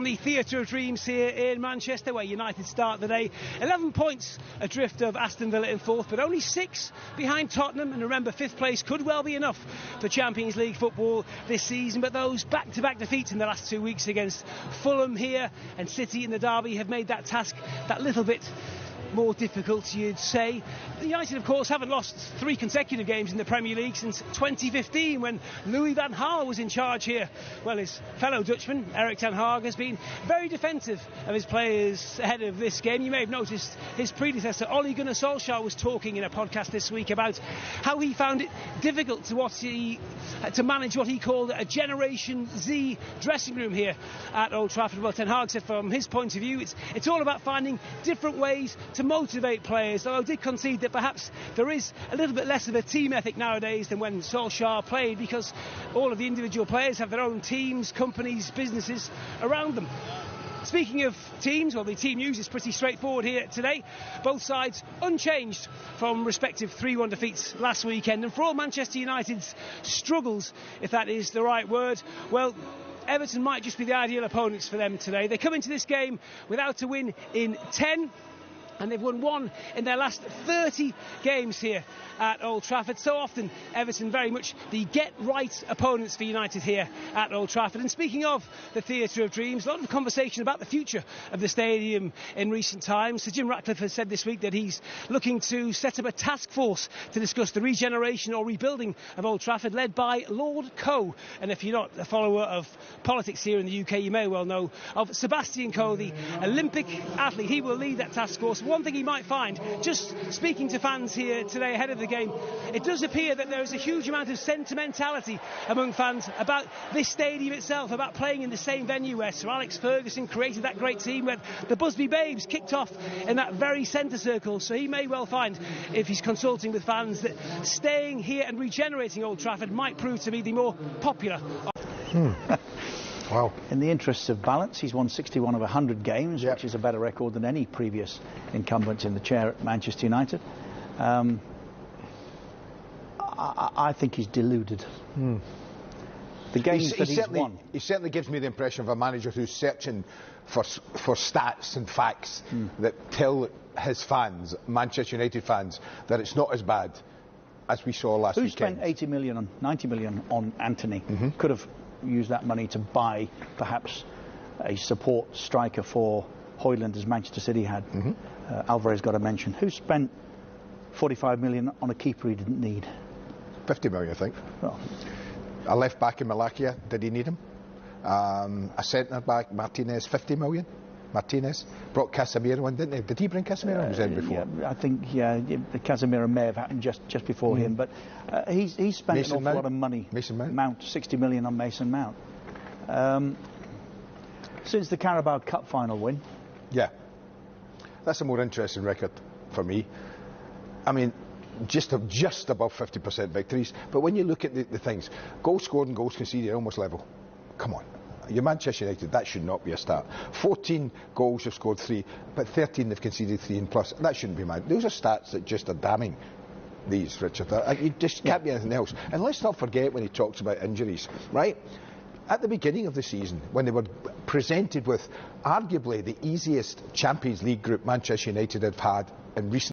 from the Theatre of Dreams here in Manchester, where United start the day 11 points adrift of Aston Villa in fourth, but only 6 behind Tottenham. And remember, 5th place could well be enough for Champions League football this season, but those back-to-back defeats in the last 2 weeks against Fulham here and City in the derby have made that task that little bit more difficult, you'd say. United, of course, haven't lost 3 consecutive games in the Premier League since 2015, when Louis van Gaal was in charge here. Well, his fellow Dutchman, Erik ten Hag, has been very defensive of his players ahead of this game. You may have noticed his predecessor, Ole Gunnar Solskjaer, was talking in a podcast this week about how he found it difficult to manage what he called a Generation Z dressing room here at Old Trafford. Well, ten Hag said from his point of view, it's all about finding different ways to motivate players, though I did concede that perhaps there is a little bit less of a team ethic nowadays than when Solskjaer played, because all of the individual players have their own teams, companies, businesses around them. Speaking of teams, well, the team news is pretty straightforward here today. Both sides unchanged from respective 3-1 defeats last weekend, and for all Manchester United's struggles, if that is the right word, well, Everton might just be the ideal opponents for them today. They come into this game without a win in 10, and they've won 1 in their last 30 games here at Old Trafford. So often, Everton very much the get-right opponents for United here at Old Trafford. And speaking of the Theatre of Dreams, a lot of conversation about the future of the stadium in recent times. Sir Jim Ratcliffe has said this week that he's looking to set up a task force to discuss the regeneration or rebuilding of Old Trafford, led by Lord Coe. And if you're not a follower of politics here in the UK, you may well know of Sebastian Coe, the Olympic athlete. He will lead that task force. One thing he might find, just speaking to fans here today ahead of the game, it does appear that there is a huge amount of sentimentality among fans about this stadium itself, about playing in the same venue where Sir Alex Ferguson created that great team, where the Busby Babes kicked off in that very centre circle. So he may well find, if he's consulting with fans, that staying here and regenerating Old Trafford might prove to be the more popular Wow. In the interests of balance, he's won 61 of 100 games, which is a better record than any previous incumbent in the chair at Manchester United. I think he's deluded. The games that he's won. He certainly gives me the impression of a manager who's searching for stats and facts that tell his fans, Manchester United fans, that it's not as bad as we saw last weekend. Who spent 80 million, 90 million on Anthony? Could have used that money to buy perhaps a support striker for Højlund, as Manchester City had. Alvarez got a mention. Who spent 45 million on a keeper he didn't need? 50 million, I think. Well, a left back in Malakia, did he need him? A centre back, Martinez, 50 million. Martinez brought Casemiro in, didn't he? Did he bring Casemiro? Was in before? Yeah, I think the Casemiro may have happened just before him, but he's spent an awful lot of money. Mason Mount, 60 million on Mason Mount. Since the Carabao Cup final win. Yeah, that's a more interesting record for me. I mean, just above 50% victories. But when you look at the things, goals scored and goals conceded are almost level. Come on. You're Manchester United, that should not be a start. 14 goals, you've scored 3, but 13 they've conceded 3 and plus. That shouldn't be mad. Those are stats that just are damning these, Richard. You just can't be anything else. And let's not forget when he talks about injuries, right? At the beginning of the season, when they were presented with arguably the easiest Champions League group Manchester United have had in recent